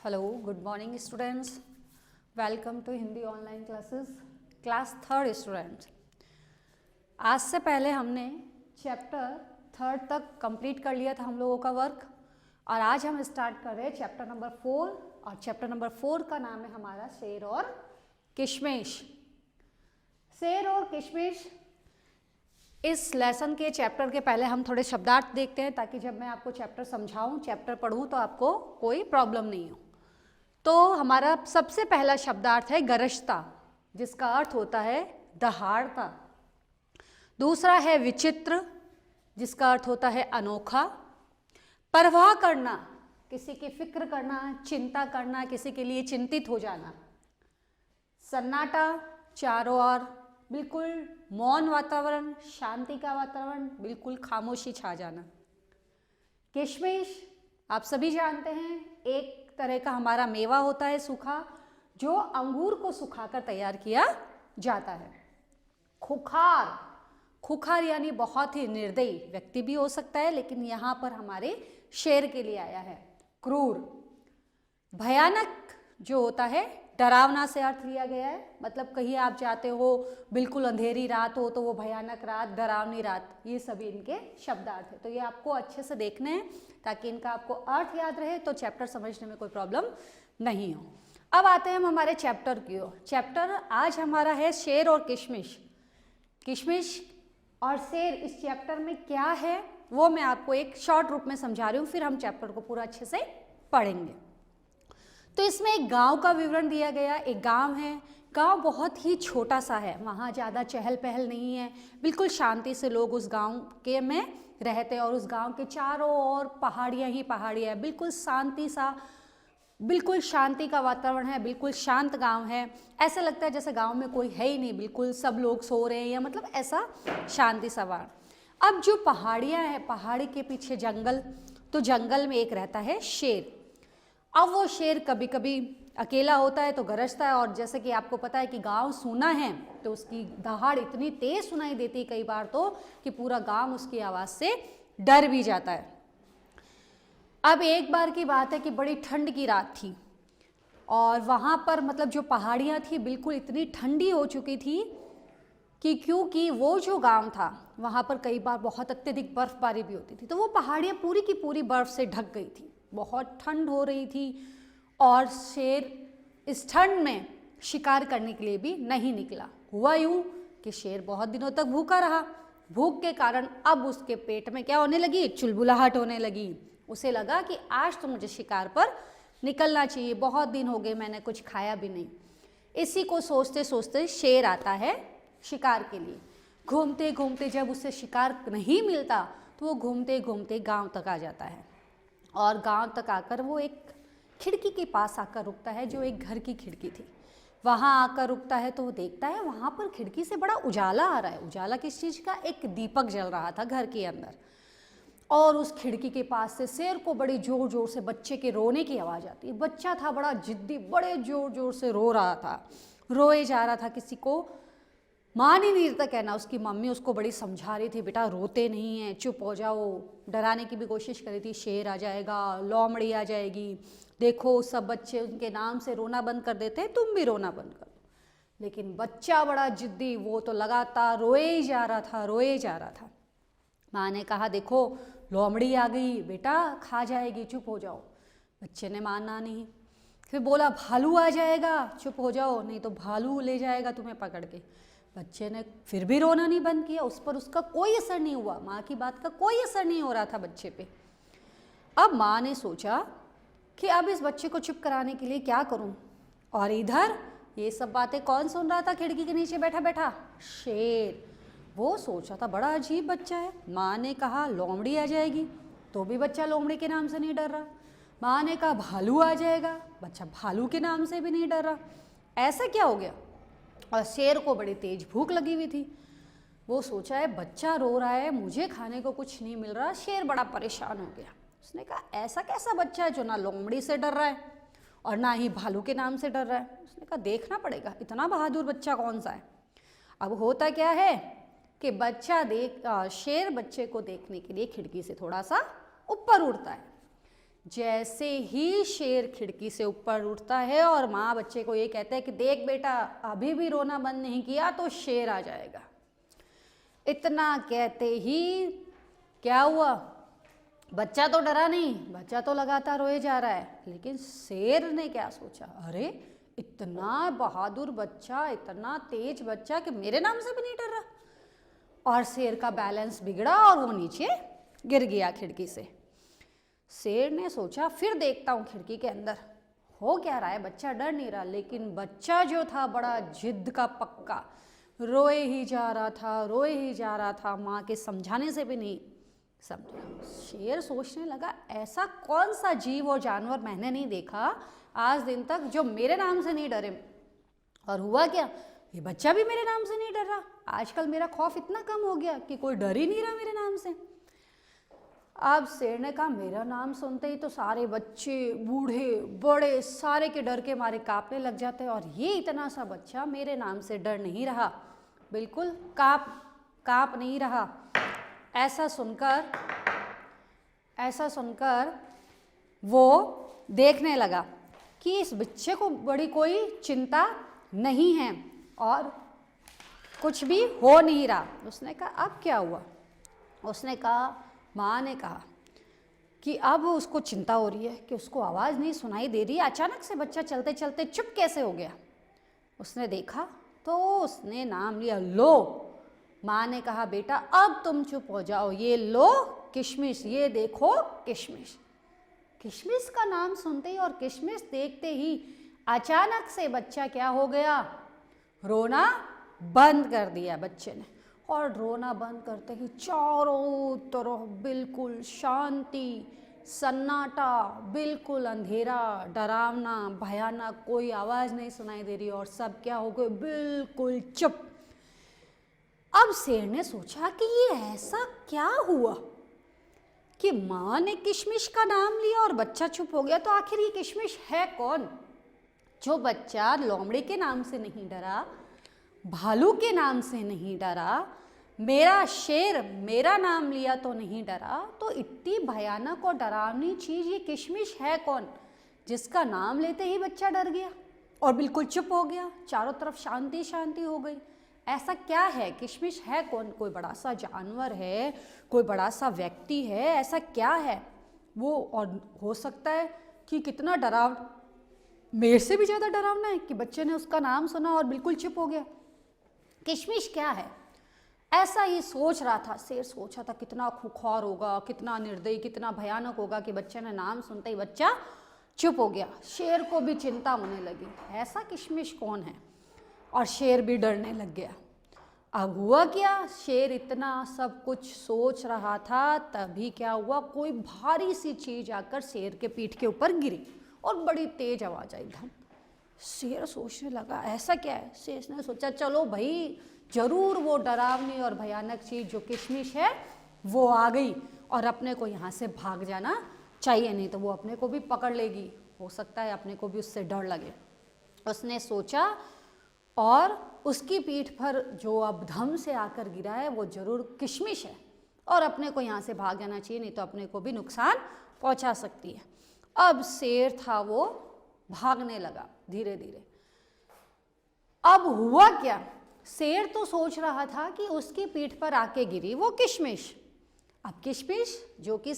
Hello, good morning students. Welcome to Hindi online classes, class third students. आज से पहले हमने चैप्टर थर्ड तक कंप्लीट कर लिया था हम लोगों का वर्क, और आज हम स्टार्ट कर रहे हैं चैप्टर नंबर 4। और चैप्टर नंबर 4 का नाम है हमारा शेर और किशमिश। शेर और किशमिश, इस लेसन के चैप्टर के पहले हम थोड़े शब्दार्थ देखते हैं, ताकि जब मैं आपको चैप्टर समझाऊं, चैप्टर पढ़ूं, तो आपको कोई प्रॉब्लम नहीं हो। तो हमारा सबसे पहला शब्दार्थ है गरजता, जिसका अर्थ होता है दहाड़ता। दूसरा है विचित्र, जिसका अर्थ होता है अनोखा। परवाह करना, किसी की फिक्र करना, चिंता करना, किसी के लिए चिंतित हो जाना। सन्नाटा, चारों ओर बिल्कुल मौन वातावरण, शांति का वातावरण, बिल्कुल खामोशी छा जाना। किशमिश आप सभी जानते हैं, एक तरह का हमारा मेवा होता है सूखा, जो अंगूर को सुखाकर तैयार किया जाता है। खुखार, खुखार यानी बहुत ही निर्दयी व्यक्ति भी हो सकता है, लेकिन यहाँ पर हमारे शेर के लिए आया है। क्रूर, भयानक जो होता है, डरावना से अर्थ लिया गया है। मतलब कहीं आप जाते हो, बिल्कुल अंधेरी रात हो, तो वो भयानक रात, डरावनी रात, ये सभी इनके शब्दार्थ है। तो ये आपको अच्छे से देखने हैं, ताकि इनका आपको अर्थ याद रहे, तो चैप्टर समझने में कोई प्रॉब्लम नहीं हो। अब आते हैं हम हमारे चैप्टर की ओर। चैप्टर आज हमारा है शेर और किशमिश। किशमिश और शेर इस चैप्टर में क्या है, वो मैं आपको एक शॉर्ट रूप में समझा रही हूँ, फिर हम चैप्टर को पूरा अच्छे से पढ़ेंगे। तो इसमें एक गांव का विवरण दिया गया। एक गांव है, गांव बहुत ही छोटा सा है, वहाँ ज़्यादा चहल पहल नहीं है, बिल्कुल शांति से लोग उस गांव के में रहते हैं, और उस गांव के चारों ओर पहाड़ियाँ ही पहाड़ियाँ हैं, बिल्कुल शांति सा, बिल्कुल शांति का वातावरण है, बिल्कुल शांत गांव है। ऐसा लगता है जैसे गांव में कोई है ही नहीं, बिल्कुल सब लोग सो रहे हैं, या मतलब ऐसा शांति सा वातावरण। अब जो पहाड़ियाँ हैं, पहाड़ी के पीछे जंगल, तो जंगल में एक रहता है शेर। अब वो शेर कभी कभी अकेला होता है तो गरजता है, और जैसे कि आपको पता है कि गांव सूना है, तो उसकी दहाड़ इतनी तेज सुनाई देती है कई बार तो, कि पूरा गांव उसकी आवाज़ से डर भी जाता है। अब एक बार की बात है कि बड़ी ठंड की रात थी, और वहाँ पर मतलब जो पहाड़ियाँ थी, बिल्कुल इतनी ठंडी हो चुकी थी कि क्योंकि वो जो गांव था, वहाँ पर कई बार बहुत अत्यधिक बर्फबारी भी होती थी, तो वो पहाड़ियाँ पूरी की पूरी बर्फ से ढक गई थी, बहुत ठंड हो रही थी। और शेर इस ठंड में शिकार करने के लिए भी नहीं निकला। हुआ यूँ कि शेर बहुत दिनों तक भूखा रहा। भूख के कारण अब उसके पेट में क्या होने लगी, चुलबुलाहट होने लगी। उसे लगा कि आज तो मुझे शिकार पर निकलना चाहिए, बहुत दिन हो गए मैंने कुछ खाया भी नहीं। इसी को सोचते सोचते शेर आता है शिकार के लिए। घूमते घूमते जब उसे शिकार नहीं मिलता, तो वो घूमते घूमते गांव तक आ जाता है, और गांव तक आकर वो एक खिड़की के पास आकर रुकता है, जो एक घर की खिड़की थी। वहाँ आकर रुकता है तो वो देखता है वहाँ पर खिड़की से बड़ा उजाला आ रहा है। उजाला किस चीज़ का, एक दीपक जल रहा था घर के अंदर, और उस खिड़की के पास से शेर को बड़ी ज़ोर ज़ोर से बच्चे के रोने की आवाज़ आती है। बच्चा था बड़ा जिद्दी, बड़े ज़ोर ज़ोर से रो रहा था, रोए जा रहा था, किसी को मान ही नहीं रहता कहना। उसकी मम्मी उसको बड़ी समझा रही थी, बेटा रोते नहीं हैं, चुप हो जाओ, डराने की भी कोशिश कर रही थी, शेर आ जाएगा, लोमड़ी आ जाएगी, देखो सब बच्चे उनके नाम से रोना बंद कर देते हैं, तुम भी रोना बंद कर दो। लेकिन बच्चा बड़ा जिद्दी, वो तो लगातार रोए ही जा रहा था, रोए जा रहा था। माँ ने कहा, देखो लोमड़ी आ गई, बेटा खा जाएगी, चुप हो जाओ। बच्चे ने माना नहीं। फिर बोला, भालू आ जाएगा, चुप हो जाओ, नहीं तो भालू ले जाएगा तुम्हें पकड़ के। बच्चे ने फिर भी रोना नहीं बंद किया, उस पर उसका कोई असर नहीं हुआ, माँ की बात का कोई असर नहीं हो रहा था बच्चे पे। अब माँ ने सोचा कि अब इस बच्चे को चुप कराने के लिए क्या करूँ, और इधर ये सब बातें कौन सुन रहा था खिड़की के नीचे बैठा बैठा, शेर। वो सोचा था बड़ा अजीब बच्चा है। माँ ने कहा लोमड़ी आ जाएगी, तो भी बच्चा लोमड़ी के नाम से नहीं डर रहा। माँ ने कहा भालू आ जाएगा, बच्चा भालू के नाम से भी नहीं डर रहा। ऐसा क्या हो गया। और शेर को बड़ी तेज भूख लगी हुई थी। वो सोचा है बच्चा रो रहा है, मुझे खाने को कुछ नहीं मिल रहा। शेर बड़ा परेशान हो गया। उसने कहा, ऐसा कैसा बच्चा है जो ना लोमड़ी से डर रहा है और ना ही भालू के नाम से डर रहा है। उसने कहा, देखना पड़ेगा इतना बहादुर बच्चा कौन सा है। अब होता क्या है कि शेर बच्चे को देखने के लिए खिड़की से थोड़ा सा ऊपर उड़ता है। जैसे ही शेर खिड़की से ऊपर उठता है और माँ बच्चे को ये कहते हैं कि देख बेटा अभी भी रोना बंद नहीं किया तो शेर आ जाएगा। इतना कहते ही क्या हुआ, बच्चा तो डरा नहीं, बच्चा तो लगातार रोए जा रहा है, लेकिन शेर ने क्या सोचा, अरे इतना बहादुर बच्चा, इतना तेज बच्चा कि मेरे नाम से भी नहीं डर रहा। और शेर का बैलेंस बिगड़ा और वो नीचे गिर गया खिड़की से। शेर ने सोचा फिर देखता हूँ खिड़की के अंदर हो क्या रहा है, बच्चा डर नहीं रहा, लेकिन बच्चा जो था बड़ा जिद का पक्का, रोए ही जा रहा था, रोए ही जा रहा था, माँ के समझाने से भी नहीं समझा। शेर सोचने लगा ऐसा कौन सा जीव और जानवर मैंने नहीं देखा आज दिन तक जो मेरे नाम से नहीं डरे। और हुआ क्या, ये बच्चा भी मेरे नाम से नहीं डर रहा। आजकल मेरा खौफ इतना कम हो गया कि कोई डर ही नहीं रहा मेरे नाम से। अब शेर ने कहा मेरा नाम सुनते ही तो सारे बच्चे बूढ़े बड़े सारे के डर के मारे कांपने लग जाते हैं, और ये इतना सा बच्चा मेरे नाम से डर नहीं रहा, बिल्कुल कांप नहीं रहा। ऐसा सुनकर वो देखने लगा कि इस बच्चे को बड़ी कोई चिंता नहीं है और कुछ भी हो नहीं रहा। उसने कहा अब क्या हुआ, उसने कहा, माँ ने कहा कि अब उसको चिंता हो रही है कि उसको आवाज़ नहीं सुनाई दे रही, अचानक से बच्चा चलते चलते चुप कैसे हो गया। उसने देखा तो उसने नाम लिया, लो। माँ ने कहा बेटा अब तुम चुप हो जाओ, ये लो किशमिश, ये देखो किशमिश। किशमिश का नाम सुनते ही और किशमिश देखते ही अचानक से बच्चा क्या हो गया, रोना बंद कर दिया बच्चे ने। और रोना बंद करते ही चारों तरफ बिल्कुल शांति, सन्नाटा, बिल्कुल अंधेरा, डरावना, भयानक, कोई आवाज़ नहीं सुनाई दे रही और सब क्या हो गए, बिल्कुल चुप। अब शेर ने सोचा कि ये ऐसा क्या हुआ कि माँ ने किशमिश का नाम लिया और बच्चा चुप हो गया, तो आखिर ये किशमिश है कौन? जो बच्चा लोमड़ी के नाम से नहीं डरा, भालू के नाम से नहीं डरा, मेरा शेर मेरा नाम लिया तो नहीं डरा, तो इतनी भयानक और डरावनी चीज़ ये किशमिश है कौन, जिसका नाम लेते ही बच्चा डर गया और बिल्कुल चुप हो गया, चारों तरफ शांति शांति हो गई। ऐसा क्या है, किशमिश है कौन? कोई बड़ा सा जानवर है, कोई बड़ा सा व्यक्ति है, ऐसा क्या है वो? और हो सकता है कि कितना मेरे से भी ज़्यादा डरावना है कि बच्चे ने उसका नाम सुना और बिल्कुल चुप हो गया। किशमिश क्या है? ऐसा ही सोच रहा था शेर, सोचा था कितना खुखार होगा, कितना निर्दयी, कितना भयानक होगा कि बच्चे ने नाम सुनते ही बच्चा चुप हो गया। शेर को भी चिंता होने लगी, ऐसा किशमिश कौन है, और शेर भी डरने लग गया। अब हुआ क्या, शेर इतना सब कुछ सोच रहा था, तभी क्या हुआ, कोई भारी सी चीज आकर शेर के पीठ के ऊपर गिरी और बड़ी तेज आवाज आई, धम। शेर सोचने लगा ऐसा क्या है। शेर ने सोचा चलो भाई, जरूर वो डरावनी और भयानक चीज जो किशमिश है वो आ गई और अपने को यहाँ से भाग जाना चाहिए, नहीं तो वो अपने को भी पकड़ लेगी, हो सकता है अपने को भी उससे डर लगे। उसने सोचा और उसकी पीठ पर जो अब धम से आकर गिरा है वो जरूर किशमिश है और अपने को यहाँ से भाग जाना चाहिए, नहीं तो अपने को भी नुकसान पहुँचा सकती है। अब शेर था वो भागने लगा धीरे धीरे। अब हुआ क्या, शेर तो सोच रहा था कि उसकी पीठ पर आके गिरी वो किशमिश। अब किशमिश जो कि